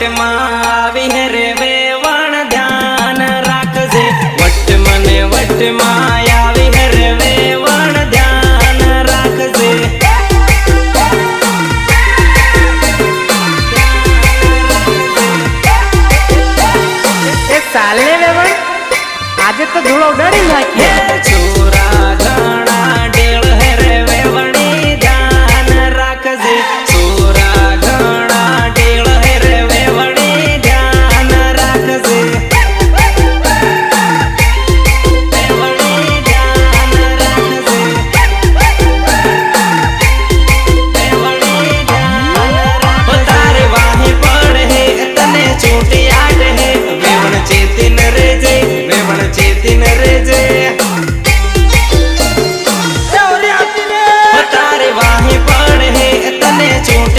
વટમાં આવી રે વેવણ ધ્યાન રાખજે વટમાં આવી રે વેવણ ધ્યાન રાખજે ચાલે વેવણ આજે તો ધૂળો ઉડાડી નાખીએ